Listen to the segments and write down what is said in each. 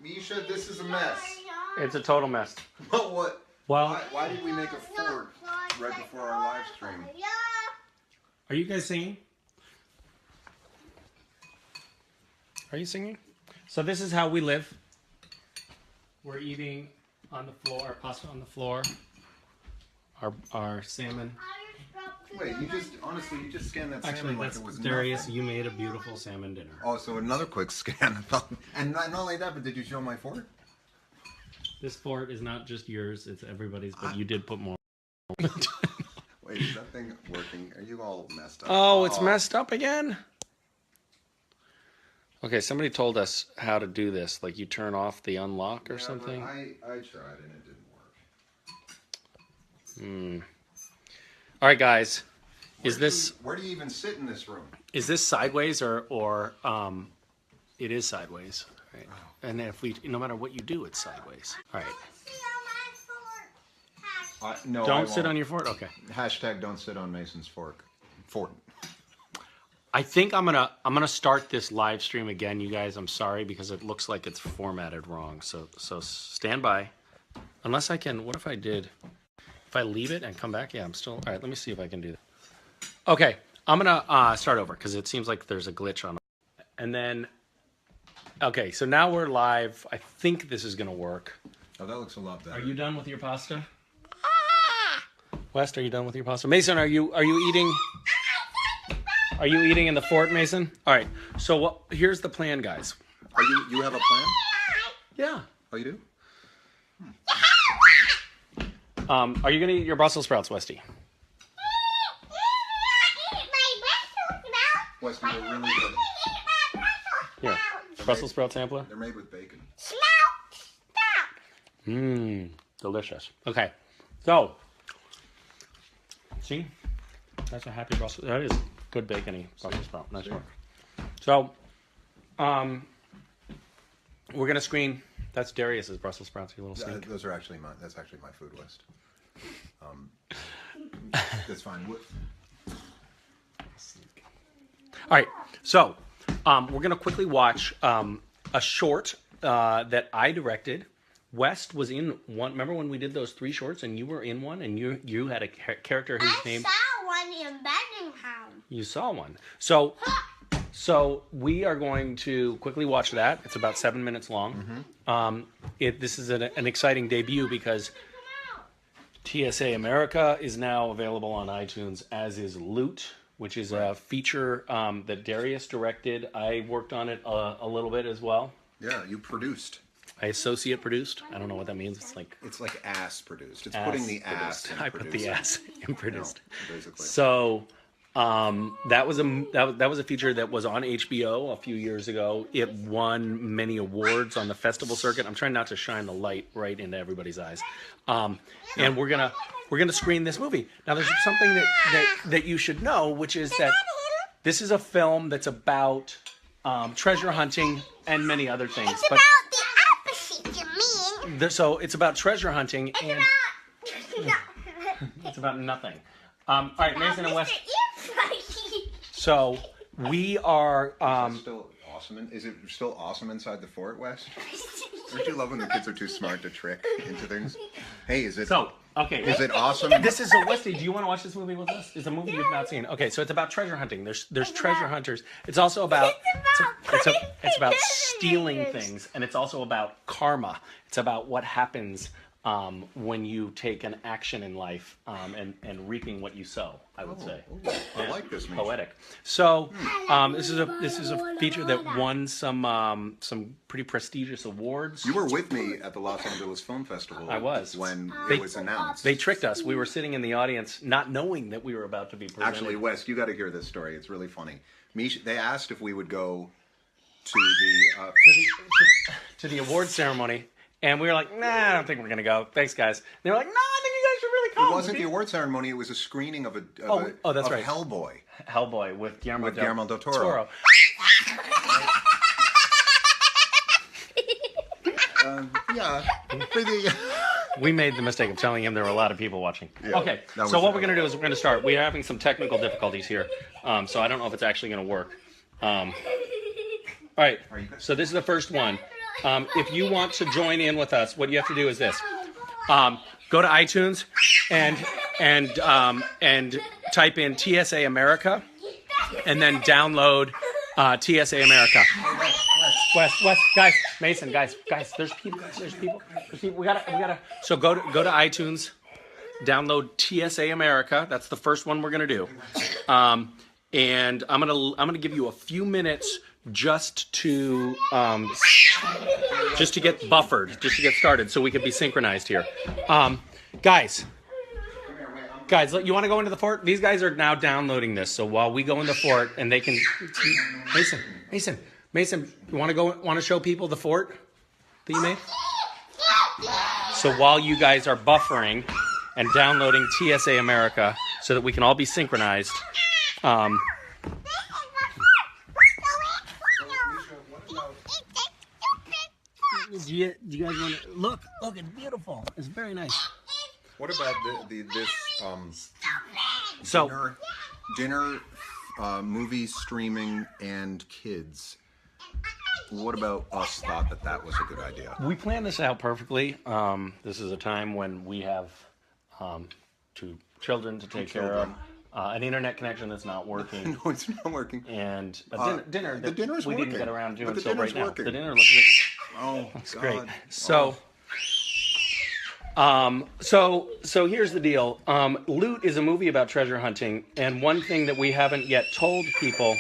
Misha, this is a mess. It's a total mess. What? Well, why did we make a fort right before our live stream? are you guys singing? Are you singing? So this is how we live. We're eating on the floor, our pasta on the floor, our salmon. Wait, you just scanned that Actually, salmon like that's it was Darius. nothing. You made a beautiful salmon dinner. Oh, so another quick scan. And not only that, but did you show my fort? This fort is not just yours; it's everybody's. But you did put more. Wait, is that thing working? Are you all messed up? Oh, it's messed up again. Okay, somebody told us how to do this. Like you turn off the unlock or something. I tried and it didn't work. All right, guys. Where do you even sit in this room? Is this sideways or it is sideways, right? Oh. And if no matter what you do, it's sideways. All right. No, Don't sit on your fort. Okay. Hashtag don't sit on Mason's fort. I think I'm gonna start this live stream again, you guys. I'm sorry because it looks like it's formatted wrong. So stand by. Unless I can. What if I did? If I leave it and come back? Yeah, I'm still. All right. Let me see if I can do that. Okay, I'm gonna start over because it seems like there's a glitch on. And then, okay, so now we're live. I think this is gonna work. Oh, that looks a lot better. Are you done with your pasta? West, are you done with your pasta? Mason, are you eating? Are you eating in the fort, Mason? All right. So here's the plan, guys. Are you have a plan? Yeah. Oh, you do? Are you gonna eat your Brussels sprouts, Westy? Westy, they're really good. Here, Brussels sprout sampler. They're made with bacon. Mmm, delicious. Okay, so see, that's a happy Brussels. That is good bacony Brussels sprout. Nice work. So, we're gonna screen. That's Darius's Brussels sprouts. Your little sneak. Those are actually mine. That's actually my food, West. That's fine. All right, so we're gonna quickly watch a short that I directed. West was in one. Remember when we did those 3 shorts, and you were in one, and you had a character whose name. I saw one in Birmingham. You saw one. So we are going to quickly watch that. It's about 7 minutes long. Mm-hmm. This is an exciting debut because TSA America is now available on iTunes, as is Loot, which is a feature that Darius directed. I worked on it a little bit as well. Yeah, you produced. I associate produced. I don't know what that means. It's like ass produced. It's ass putting the ass produced. in I put the ass in produced. No, basically. So that was a feature that was on HBO a few years ago. It won many awards on the festival circuit. I'm trying not to shine the light right into everybody's eyes. And we're gonna screen this movie. Now there's something that you should know, which is that this is a film that's about treasure hunting and many other things. It's about the opposite, you mean? So it's about treasure hunting and it's about nothing. All right, Mason and West. So we are. Still awesome. Is it still awesome inside the fort, West? Don't you love when the kids are too smart to trick into things? Hey, is it? So okay. Is it awesome? This is a Westy. Do you want to watch this movie with us? It's a movie you've not seen. Okay, so it's about treasure hunting. There's treasure hunters. It's also about it's about stealing things, and it's also about karma. It's about what happens when you take an action in life and reaping what you sow, I would say. I like this. Poetic. So this is a feature that won some pretty prestigious awards. You were with me at the Los Angeles Film Festival. I was. When it was announced. They tricked us. We were sitting in the audience not knowing that we were about to be presented. Actually, Wes, you got to hear this story. It's really funny. Misha, they asked if we would go to the award ceremony. And we were like, nah, I don't think we're going to go. Thanks, guys. And they were like, no, I think you guys should really come. It wasn't the award ceremony. It was a screening of that's right. Hellboy. Hellboy with Guillermo del Toro. Yeah. We made the mistake of telling him there were a lot of people watching. Yeah, okay, so what we're going to do is we're going to start. We are having some technical difficulties here, so I don't know if it's actually going to work. All right, so this is the first one. If you want to join in with us, what you have to do is this: go to iTunes and type in TSA America, and then download TSA America. West, guys, Mason, guys, there's people. We gotta. So go to iTunes, download TSA America. That's the first one we're gonna do, and I'm gonna give you a few minutes just to get buffered, just to get started, so we can be synchronized here, guys. Guys, you want to go into the fort? These guys are now downloading this, so while we go in the fort, and they can. Mason, you want to show people the fort that you made? So while you guys are buffering and downloading TSA America, so that we can all be synchronized. Do you guys want to look? It's beautiful. It's very nice. What about this So dinner, movie streaming, and kids? What about us thought that was a good idea? we planned this out perfectly. This is a time when we have two children to take care of, an internet connection that's not working, No, it's not working. and a dinner the that dinner's we didn't working. get around to But the until right dinner's now. working. The dinner looks good. Oh, It's God. great. So, so here's the deal. Loot is a movie about treasure hunting, and one thing that we haven't yet told people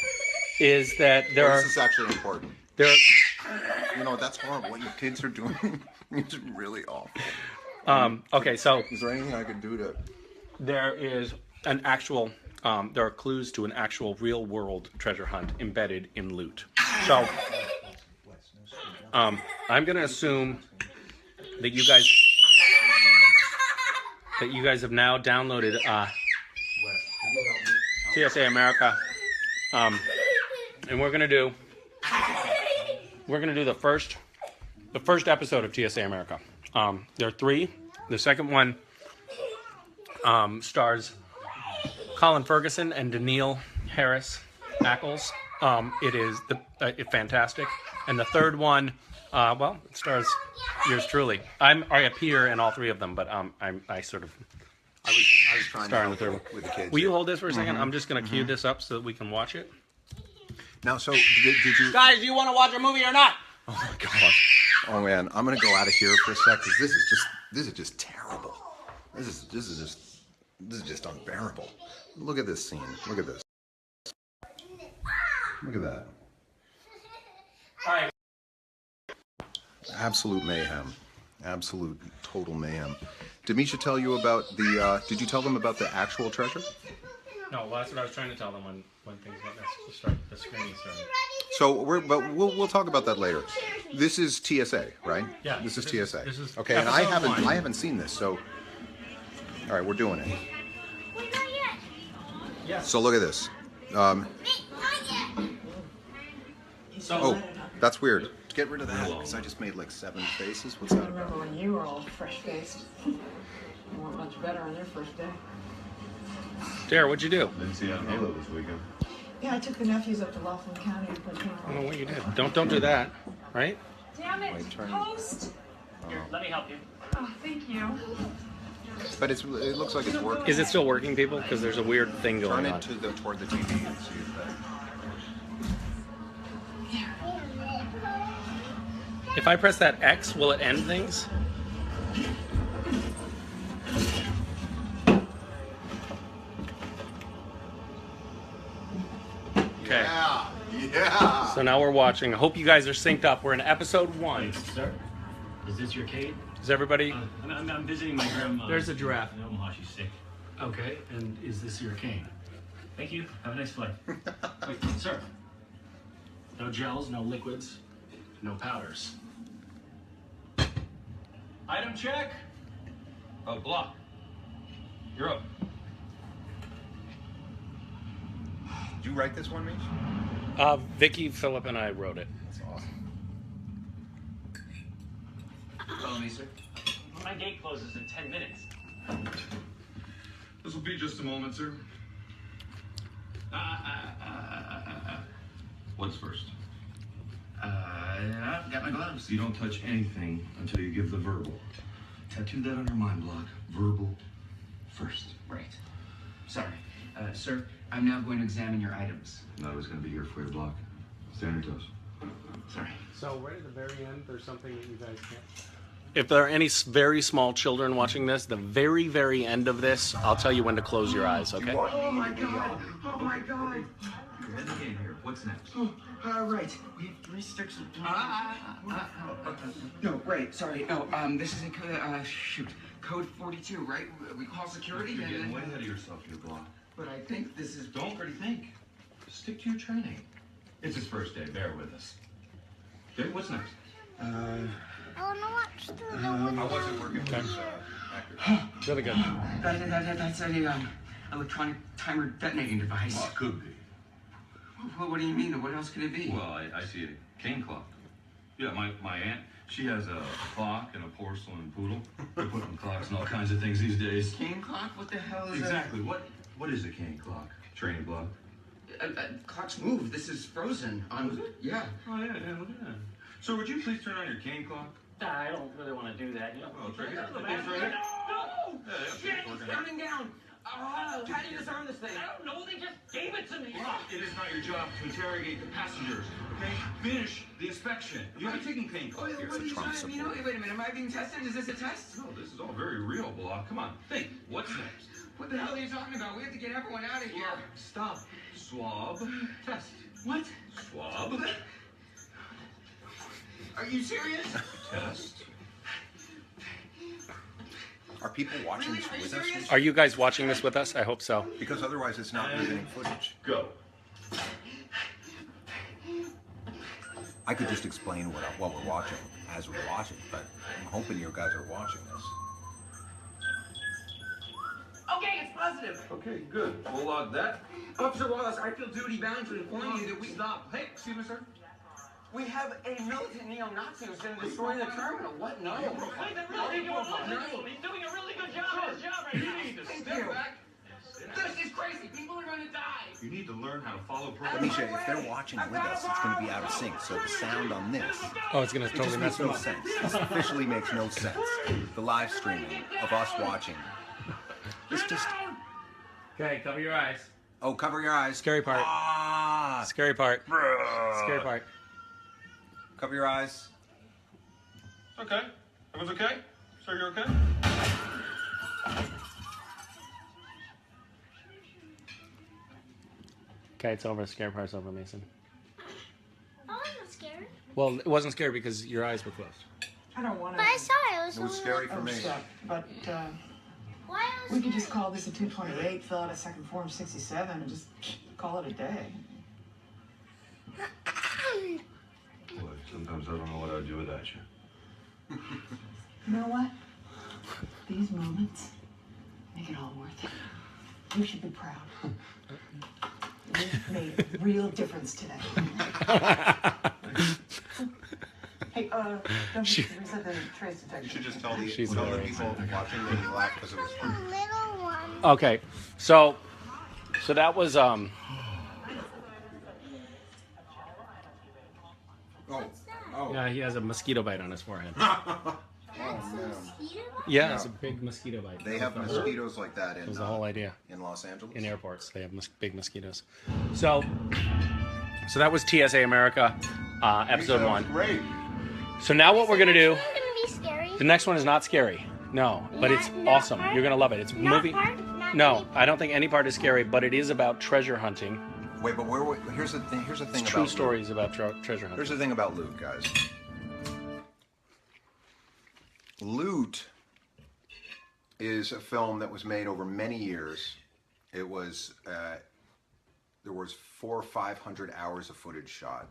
is that This is actually important. there You know, that's horrible. What your kids are doing is really awful. okay, so Is there anything I could do to... there is an actual there are clues to an actual real world treasure hunt embedded in Loot. So I'm gonna assume that you guys have now downloaded TSA America, and we're gonna do the first episode of TSA America. There are 3. The second one stars Colin Ferguson and Daniil Harris Ackles. It is fantastic. And the third one, it stars yours truly. I appear in all 3 of them, but I was trying Star to the third one. with the kids. Will you hold this for a second? I'm just going to cue this up so that we can watch it. Now, so did you... Guys, do you want to watch a movie or not? Oh my gosh! Oh man, I'm gonna go out of here for a sec because this is just terrible. This is just unbearable. Look at this scene. Look at this. Look at that. All right. Absolute mayhem. Absolute total mayhem. Did Misha tell you about the? Did you tell them about the actual treasure? No, well, that's what I was trying to tell them when things got the screening started. So we'll talk about that later. This is TSA, right? Yeah. This is TSA. This is okay, and I episode haven't 1. I haven't seen this, so all right, we're doing it. Yes. So look at this. Oh, that's weird. Get rid of that because I just made like 7 faces. What's that I remember about? when you were all fresh-faced. You weren't much better on your first day. Dare, what'd you do? Didn't see you on Halo this weekend. Yeah, I took the nephews up to Laughlin County and put I don't know what you did. Don't do that, right? Damn it, Wait, turn. Post! Here, let me help you. Oh, thank you. But it looks like it's working. Is it still working, people? Because there's a weird thing Turn going it on. toward the TV and see if that. If I press that X, will it end things? Okay. Yeah. So now we're watching. I hope you guys are synced up. We're in episode 1. Sir, is this your Kate? Is everybody? I'm visiting my grandma. There's a giraffe. In Omaha, she's sick. Okay, and is this your cane? Thank you. Have a nice flight. Wait, sir. No gels, no liquids, no powders. Item check. Oh, block. You're up. Did you write this one, Mish? Vicky, Philip, and I wrote it. That's awesome. Follow me, sir. My gate closes in 10 minutes. This will be just a moment, sir. What's first? Got my gloves. You don't touch anything until you give the verbal. Tattoo that on your mind block. Verbal first. Right. Sorry. Sir, I'm now going to examine your items. I was going to be here for your block. Stay on your toes. Sorry. So right at the very end, there's something that you guys can't. If there are any very small children watching this, the very, very end of this, I'll tell you when to close your eyes, okay? Oh my god! Oh my god! You're in the game here. What's next? Right. We have 3 sticks of... No, right. Sorry. No, this is a shoot. Code 42, right? We call security You're and getting way then... ahead of yourself here, block. But I think this is... Don't already think. Stick to your training. It's his first day. Bear with us. Okay, what's next? I want to watch the I wasn't working with actors. Really good. That's a electronic timer detonating device. Well, it could be. What do you mean? What else could it be? Well, I see a cane clock. Yeah, my aunt, she has a clock and a porcelain poodle. They put on clocks and all kinds of things these days. Cane clock? What the hell is Exactly. What is a cane clock? Training block? Clocks move. This is frozen. Is it? Yeah. Oh, yeah, look at that. So would you please turn on your cane clock? I don't really want to do that. You know. Oh, it's right here. No! It's right here. No! Yeah, Shit, it's it's working. coming down. How do you disarm this thing? I don't know. They just gave it to me. It is not your job to interrogate the passengers, okay? Finish the inspection. You haven't taken cane clock here. What are you Trump trying? You know, wait a minute. Am I being tested? Is this a test? No, this is all very real, Block. Come on, think. What's next? What the hell are you talking about? We have to get everyone out of here. Stop. Swab. Test. What? Swab. Are you serious? Test. Are people watching this Really? Are you with us? serious? Are you guys watching this with us? I hope so. Because otherwise it's not moving footage. Go. I could just explain what we're watching as we watch it, but I'm hoping you guys are watching this. Okay, it's positive. Okay, good. We'll log that. Officer Wallace, I feel duty bound to inform you that we Stop. Hey, excuse me, sir. we have a militant neo-Nazi who's going to destroy the terminal. What? No. He's doing a really good job at his job right now. You need to Thank step you. back. This is crazy. People are going to die. You need to learn how to follow Let protocol. me show you, if they're watching with us, it's going to be out of sync. So the sound on this, Oh, it's gonna it totally just mess makes them no up. sense. This officially makes no sense. The live streaming of us watching. It's just, Okay, cover your eyes. oh, cover your eyes. Scary part. Ah, Scary part. Scary part. cover your eyes. Okay. Everyone's okay? Sir, you okay? Okay, it's over. Scary part's over, Mason. I wasn't scared. Well, it wasn't scary because your eyes were closed. I don't want But I to saw it. It was, It was scary for me. overstep, but Why I was we could just scared? call this a 228, fill out a second form 67, and just call it a day. Boy, sometimes I don't know what I'd do without you. You know what? These moments make it all worth it. You should be proud. You've made a real difference today. Hey, don't reset the trace detector. You should just tell the She's other hilarious. people watching that you laughed because it was The funny. little one. Okay, so that was Oh, oh. yeah, he has a mosquito bite on his forehead. That's a mosquito? Yeah, it's a big mosquito bite. They have mosquitoes like that That was the whole idea. in Los Angeles. In airports, they have big mosquitoes. So that was TSA America, episode 1. Great. So now what we're gonna do? It's gonna be scary. The next one is not scary. No, but it's Not awesome. part? You're gonna love it. It's Not movie. part? Not No, any I don't think any part is scary, but it is about treasure hunting. Wait, but here's the thing. Here's the thing It's about true Luke. stories about treasure hunting. Here's the thing about loot, guys. Loot is a film that was made over many years. It was there was 400 or 500 hours of footage shot.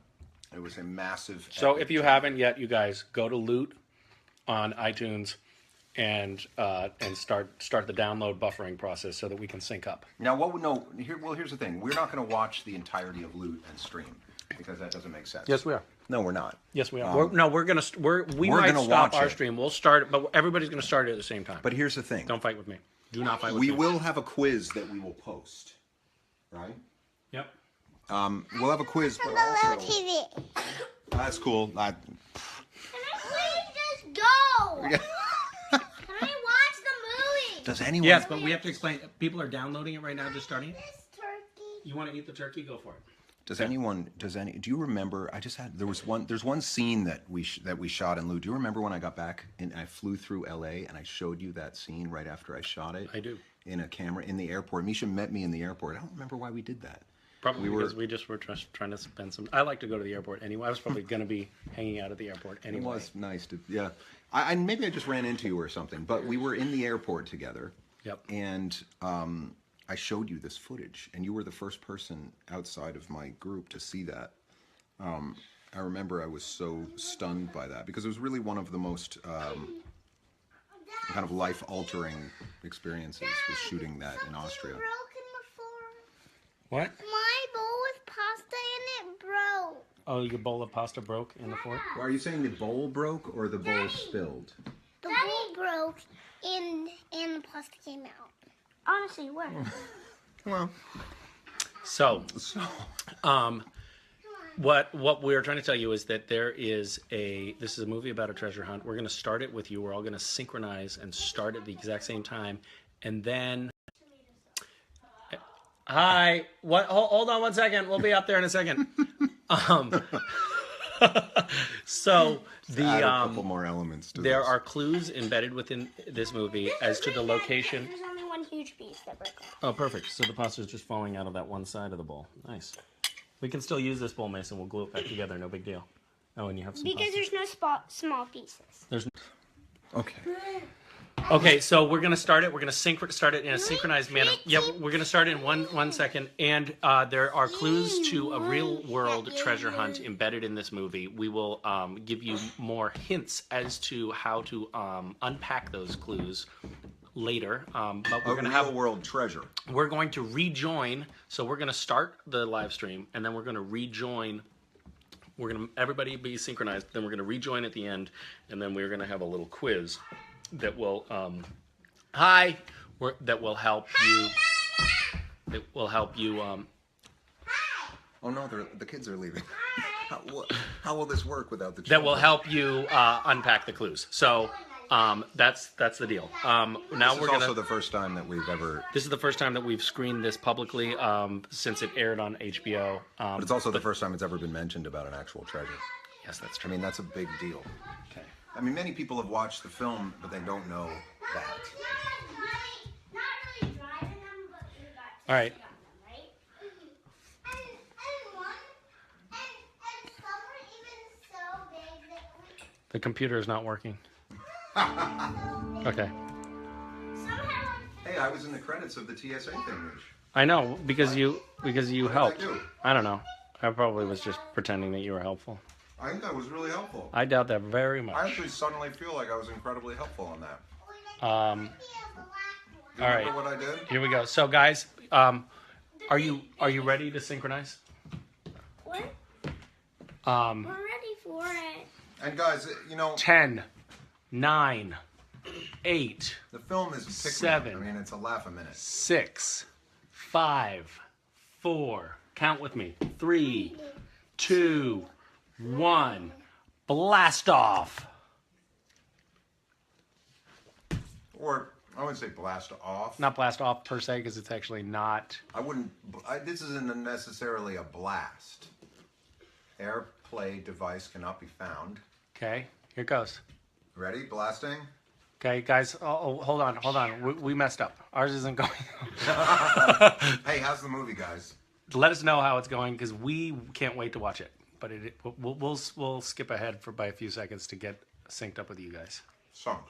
It was a massive. So epic if you job. haven't yet, you guys go to Loot on iTunes and start the download buffering process so that we can sync up. Now, what would no? Here's the thing. We're not going to watch the entirety of Loot and stream because that doesn't make sense. Yes, we are. No, we're not. Yes, we are. We're gonna we we're might gonna stop watch our it. stream. We'll start, but everybody's gonna start it at the same time. But here's the thing. Don't fight with me. Do not fight with We me. will have a quiz that we will post, right? Yep. We'll have a quiz, but The little also TV. that's cool. Can I please just go? Yeah. Can I watch the movie? Does anyone? Yes, but we have to explain. People are downloading it right now, just starting it. This turkey. You want to eat the turkey? Go for it. Does anyone? Do you remember? There's one scene that we shot in Lou. Do you remember when I got back and I flew through L.A. and I showed you that scene right after I shot it? I do. In a camera in the airport. Misha met me in the airport. I don't remember why we did that. Probably We because were- we just were trying to spend some. I like to go to the airport anyway. I was probably going to be hanging out at the airport anyway. It was nice to, yeah. I maybe I just ran into you or something, but we were in the airport together. Yep. And I showed you this footage, and you were the first person outside of my group to see that. I remember I was so stunned by that because it was really one of the most kind of life-altering experiences was shooting that in Austria. Broken before. What? My bowl with pasta and it broke. Oh, your bowl of pasta broke in the fort? Well, are you saying the bowl broke or the bowl spilled? The bowl broke and the pasta came out. Honestly, where? Well, So, what we're trying to tell you is that this is a movie about a treasure hunt. We're going to start it with you. We're all going to synchronize and start at the exact same time, and then. Hi. What? Hold on 1 second. We'll be up there in a second. So add a couple more elements to there this. are clues embedded within this movie as to the location. There's only one huge piece that broke off. Oh, perfect. So the pasta is just falling out of that one side of the bowl. Nice. We can still use this bowl, Mason. We'll glue it back together. No big deal. Oh, and you have some Because pasta. there's no small pieces. There's Okay. Okay, so we're gonna start it. We're gonna start it in a synchronized manner. Yeah, we're gonna start in one second. And there are clues to a real world treasure hunt embedded in this movie. We will give you more hints as to how to unpack those clues later. But we're A gonna real have world treasure. we're going to rejoin. So we're gonna start the live stream, and then we're gonna rejoin. We're gonna everybody be synchronized. Then we're gonna rejoin at the end, and then we're gonna have a little quiz that will that will help you. It will help you. Oh no, the kids are leaving. How will this work without the That children? will help you unpack the clues. So that's the deal. Now This is we're gonna. also the first time that we've ever. This is the first time that we've screened this publicly since it aired on HBO. But it's also the first time it's ever been mentioned about an actual treasure. Yes, that's I true. mean, that's a big deal. Okay. I mean, many people have watched the film, but they don't know that. Not really driving them, but you got All right. right? And one, and some were even so big that we The computer is not working. Okay. somehow Hey, I was in the credits of the TSA thing, Mish. I know because you helped. I do? I don't know. I probably was just pretending that you were helpful. I think that was really helpful. I doubt that very I much. actually suddenly feel like I was incredibly helpful on that. All right. Remember what I did? Here we go. So guys, are you ready to synchronize? what? Um, We're ready for it. And guys, you know, 10, 9, 8, the film is pick 7. I mean, it's a laugh a minute. 6, 5, 4. Count with me. 3, 2, 1. Blast off. Or I wouldn't say blast off. Not blast off per se, because it's actually not. I wouldn't. This isn't necessarily a blast. Airplay device cannot be found. Okay, here it goes. Ready? Blasting. Okay, guys, hold on. We messed up. Ours isn't going. Hey, how's the movie, guys? Let us know how it's going, because we can't wait to watch it. But we'll skip ahead by a few seconds to get synced up with you guys. Sunk.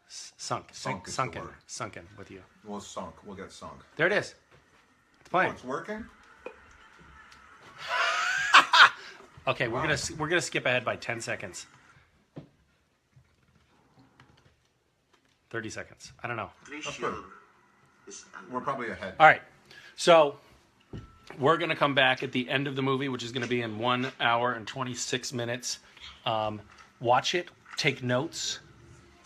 Sunk is the word. Sunken with you. We'll sunk. We'll get sunk. There it is. It's Oh, playing. it's working. Okay, we're gonna skip ahead by 10 seconds. 30 seconds. I don't know. That's good. We're probably ahead. All right. So we're gonna come back at the end of the movie, which is gonna be in 1 hour and 26 minutes. Watch it. Take notes.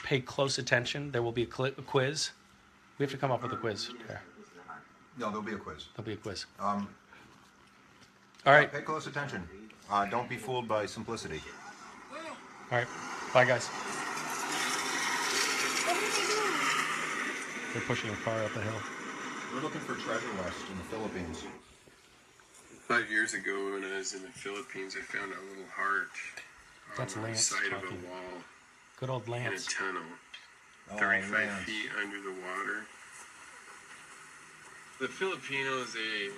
Pay close attention. There will be a quiz. We have to come up with a quiz. There. No, there'll be a quiz. There'll be a quiz. All right. Pay close attention. Don't be fooled by simplicity. All right. Bye, guys. What are they doing? They're pushing a car up the hill. We're looking for treasure west in the Philippines. 5 years ago, when I was in the Philippines, I found a little heart That's on the Lance side of talking. a wall Good old in a Lance. tunnel, Oh, 35 Lance. feet under the water. The Filipinos,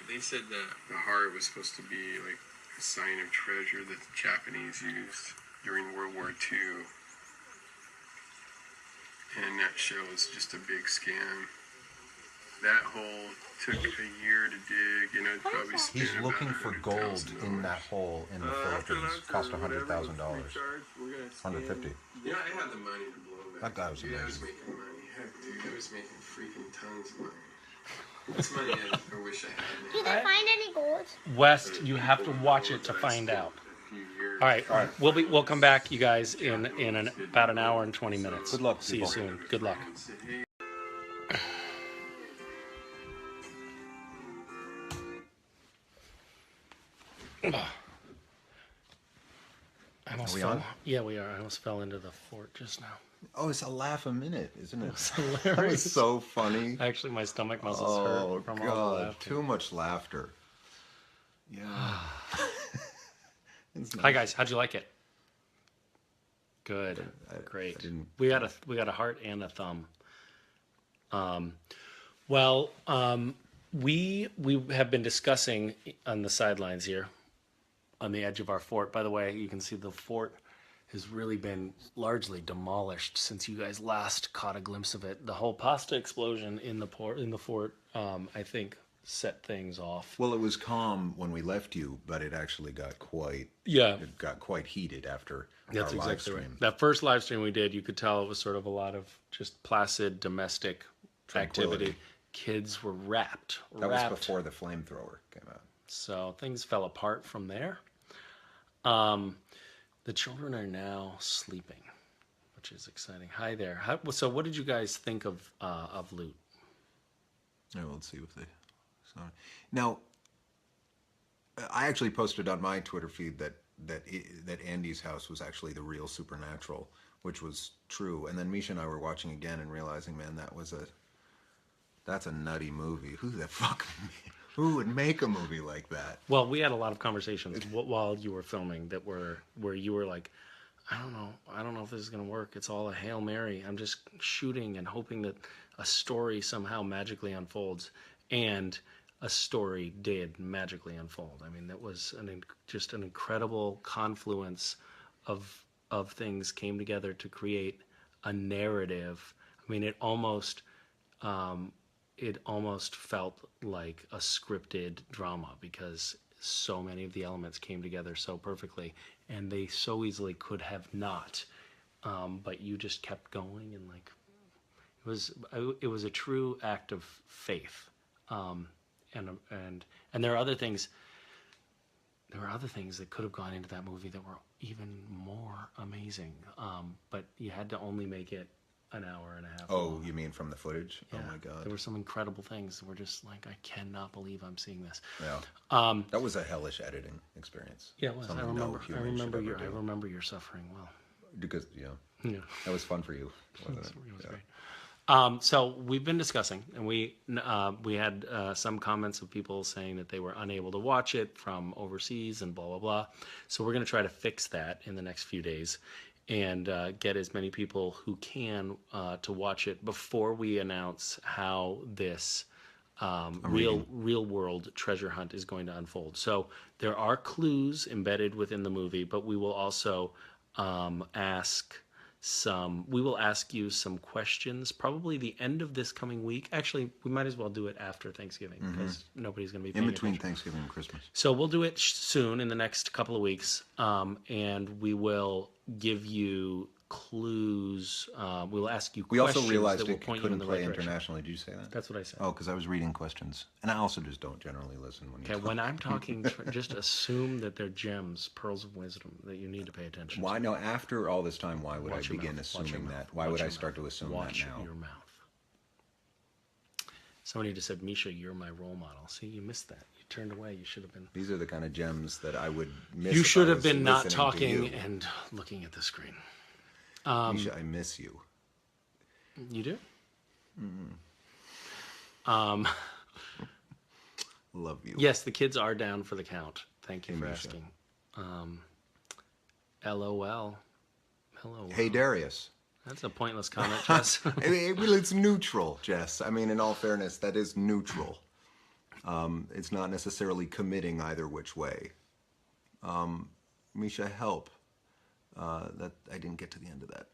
they said that the heart was supposed to be like a sign of treasure that the Japanese used during World War II. And that show was just a big scam. That hole took a year to dig, and I'd probably spent He's looking for about gold in $100,000. that hole in the Philippines. Cost $100,000. $150. Yeah, I had the money to blow That guy was Dude, I was amazing. making money. Heck, dude, I was making freaking tons of money. That's money I wish I had. Do they find any gold? West, you have to watch it to find out. All right. We'll come back, you guys, in about an hour and 20 minutes. Good luck, See you people. soon. Good luck. I almost Are we fell. on? Yeah, we are. I almost fell into the fort just now. Oh, it's a laugh a minute, isn't it? It's That hilarious. was so funny. Actually, my stomach muscles Oh, hurt from all the God. laughter. Too much laughter. Yeah. It's Hi nice. guys, how'd you like it? Good, great. I didn't- We got a heart and a thumb. We have been discussing on the sidelines here, on the edge of our fort. By the way, you can see the fort has really been largely demolished since you guys last caught a glimpse of it. The whole pasta explosion in the fort, I think, set things off. Well, it was calm when we left you, but it actually got quite heated after That's our live exactly right. stream. That first live stream we did, you could tell it was sort of a lot of just placid domestic Tranquility. activity. Kids were wrapped. That was before the flamethrower came out. So things fell apart from there. The children are now sleeping, which is exciting. Hi there. So what did you guys think of Loot? Yeah, well, let's see if they. Now, I actually posted on my Twitter feed that Andy's house was actually the real Supernatural, which was true. And then Misha and I were watching again and realizing, man, that's a nutty movie. Who would make a movie like that? Well, we had a lot of conversations while you were filming where you were like, I don't know if this is going to work. It's all a Hail Mary. I'm just shooting and hoping that a story somehow magically unfolds. And a story did magically unfold. I mean, that was just an incredible confluence of things came together to create a narrative. I mean, it almost felt like a scripted drama because so many of the elements came together so perfectly, and they so easily could have not. But you just kept going, and like it was a true act of faith. And there are other things. There were other things that could have gone into that movie that were even more amazing. But you had to only make it an hour and a half. Oh, long. you mean from the footage? Yeah. Oh my God. There were some incredible things that were just like, I cannot believe I'm seeing this. Yeah. That was a hellish editing experience. Yeah, it was. Something I no remember. human should ever do. remember your suffering well. Because Yeah. that was fun for you, wasn't it? It was Yeah. great. So we've been discussing, and we had some comments of people saying that they were unable to watch it from overseas and blah blah blah. So we're going to try to fix that in the next few days, and get as many people who can to watch it before we announce how this real world treasure hunt is going to unfold. So there are clues embedded within the movie, but we will also we will ask you some questions probably the end of this coming week. Actually, we might as well do it after Thanksgiving because nobody's going to be paying In between attention. Thanksgiving and Christmas. So we'll do it soon in the next couple of weeks, and we will give you clues. We'll ask you We questions also realized that will it point you in couldn't the play right direction. internationally. Did you say that? That's what I said. Oh, because I was reading questions, and I also just don't generally listen when you Okay, talk. when I'm talking, just assume that they're gems, pearls of wisdom that you need to pay attention Why to. no? After all this time, why would Watch I your begin mouth. Watch your assuming mouth. that? Why Watch would I your start mouth. to assume Watch that now? your mouth. Somebody just said, Misha, you're my role model. See, you missed that. You turned away. You should have been. These are the kind of gems that I would miss. You if should I have was been not listening to talking you. and looking at the screen. Misha, I miss you. You do? Love you. Yes, the kids are down for the count. Thank you Hey, for Misha. asking. LOL. Hello. Hey, Darius. That's a pointless comment, Jess. It's neutral, Jess. I mean, in all fairness, that is neutral. It's not necessarily committing either which way. Misha, help. That I didn't get to the end of that.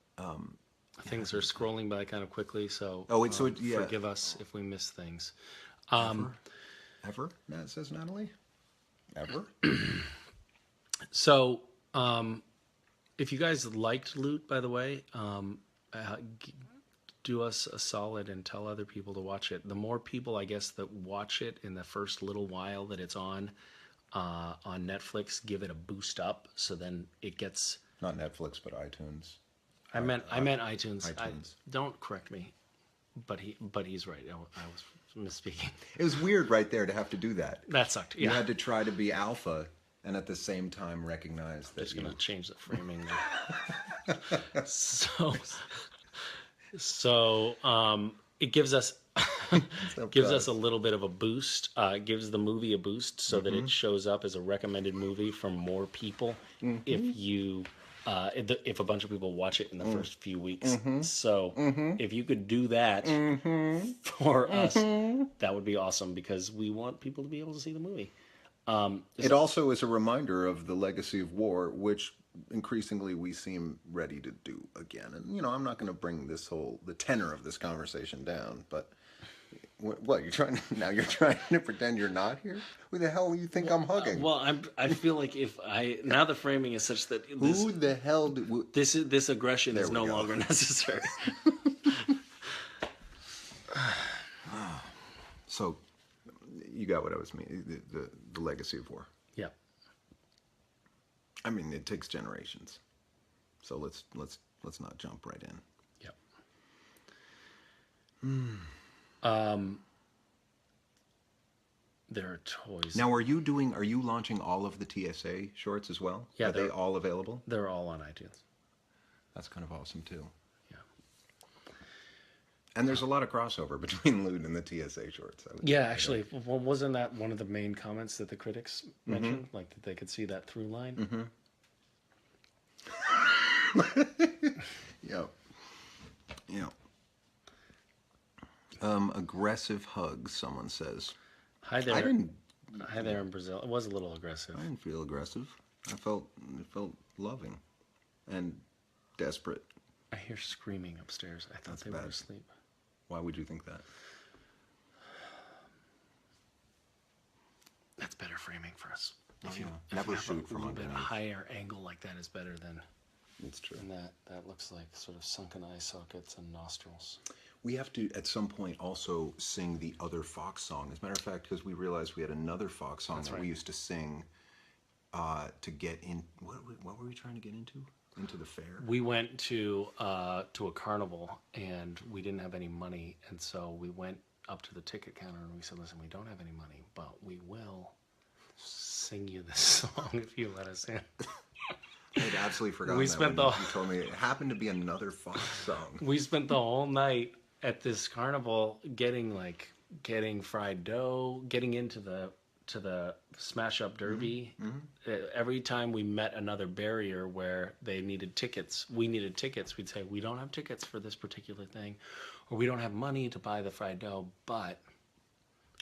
Things are scrolling by kind of quickly, so yeah. forgive us if we miss things. Ever? It says Natalie. Ever? So, if you guys liked Loot, by the way, do us a solid and tell other people to watch it. The more people, I guess, that watch it in the first little while that it's on Netflix, give it a boost up, so then it gets. Not Netflix, but iTunes. I meant iTunes. iTunes. Don't correct me, but he's right. I was misspeaking. It was weird right there to have to do that. That sucked. You Yeah. had to try to be alpha and at the same time recognize that Just you... gonna change the framing there. so it gives us a little bit of a boost. It gives the movie a boost so that it shows up as a recommended movie for more people if you if a bunch of people watch it in the first few weeks. So if you could do that for us, that would be awesome because we want people to be able to see the movie. It also is a reminder of the legacy of war, which increasingly we seem ready to do again. And, I'm not going to bring the tenor of this conversation down, but what, you're trying to pretend you're not here? Who the hell do you think I'm hugging? Well, I feel like now the framing is such that Who the hell this aggression is we no go. longer necessary. So, you got what I was meaning, the legacy of war. Yeah. I mean, it takes generations. So let's not jump right in. Yep. There are toys. Now, are you launching all of the TSA shorts as well? Yeah, Are they all available? They're all on iTunes. That's kind of awesome too. Yeah. And there's a lot of crossover between Loot and the TSA shorts. I would Yeah, say. actually, wasn't that one of the main comments that the critics mentioned? Like that they could see that through line? Yep. Aggressive hugs, someone says. Hi there. Hi there in Brazil. It was a little aggressive. I didn't feel aggressive. It felt loving and desperate. I hear screaming upstairs. I thought they were bad. asleep. Why would you think that? That's better framing for us. Never shoot a from little bit underneath. higher angle like that is better than. It's true. And that looks like sort of sunken eye sockets and nostrils. We have to, at some point, also sing the other Fox song. As a matter of fact, because we realized we had another Fox song that we used to sing to get in. What were we trying to get into? Into the fair? We went to a carnival and we didn't have any money, and so we went up to the ticket counter and we said, "Listen, we don't have any money, but we will sing you this song if you let us in." I'd absolutely forgotten We that spent when the- you told me it happened to be another Fox song. We spent the whole night at this carnival getting fried dough, getting into the smash up derby. Every time we met another barrier where they needed tickets, we'd say, "We don't have tickets for this particular thing, or we don't have money to buy the fried dough, but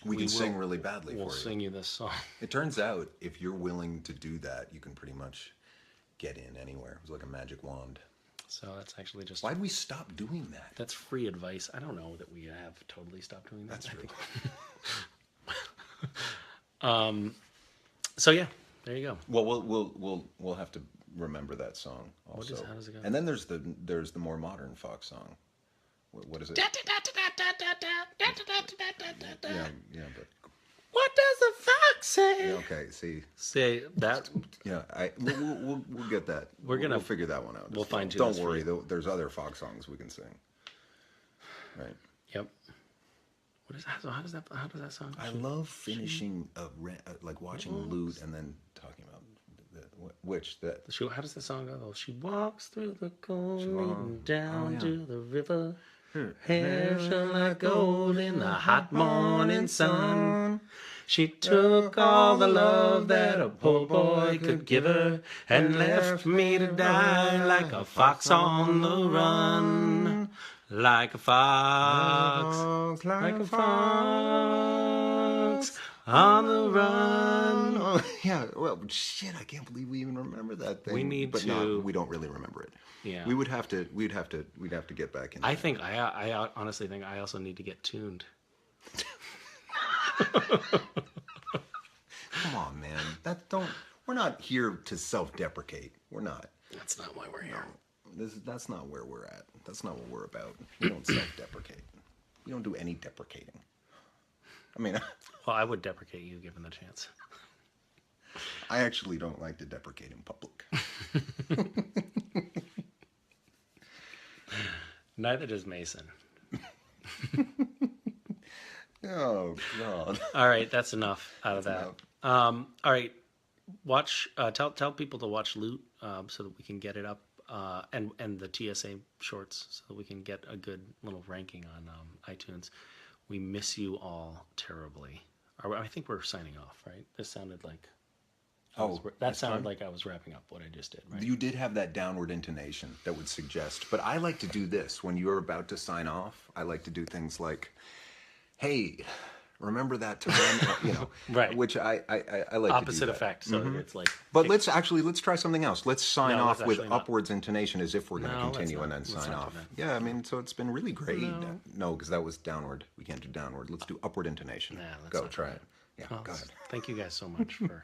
We can will- sing really badly we'll for you. sing you this song." It turns out, if you're willing to do that, you can pretty much get in anywhere. It was like a magic wand. So that's actually just Why'd we stop doing that? that's free advice. I don't know that we have totally stopped doing that. That's true. So yeah, there you go. Well, we'll have to remember that song also. How does it go? And then there's the more modern Fox song. What is it? Yeah, but What does the fox say? yeah, okay. See, Say that. yeah, we'll get that. We'll figure that one out. we'll find you Don't this worry, for there's other Fox songs we can sing. Right. Yep. What is that? So how does that song? I love finishing like watching Loot and then talking about How does the song go? She walks through the cold, leading down to the river. Her hair shone like gold in the hot morning sun. She took all the love that a poor boy could give her and left me to die like a fox on the run. Like a fox, like a fox on the run. Oh yeah, well shit, I can't believe we even remember that thing. We need but to. No, we don't really remember it. Yeah. We'd have to get back in. I think I honestly think I also need to get tuned. Come on, man. We're not here to self-deprecate. We're not. That's not why we're here. That's not where we're at. That's not what we're about. We don't self-deprecate. We don't do any deprecating. I mean, Well, I would deprecate you given the chance. I actually don't like to deprecate in public. Neither does Mason. Oh God. All right, that's enough out of that. All right, watch. Tell people to watch Loot so that we can get it up, and the TSA shorts so that we can get a good little ranking on iTunes. We miss you all terribly. I think we're signing off, right? This sounded like. That sounded like I was wrapping up what I just did, right? You did have that downward intonation that would suggest, but I like to do this when you're about to sign off. I like to do things like, "Hey, remember that time?" Right. Which I like. Opposite to do that. effect. So it's like. But let's try something else. Let's sign No, off let's with actually not. upwards intonation as if we're going to No, let's continue not. and then Let's sign not do off. that. Yeah, I mean, so it's been really great. No, because that was downward. We can't do downward. Let's do upward intonation. Nah, let's Go not do try that. it. Yeah, Well, go ahead. thank you guys so much for.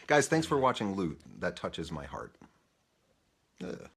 Guys, thanks for watching Loot. That touches my heart. Ugh.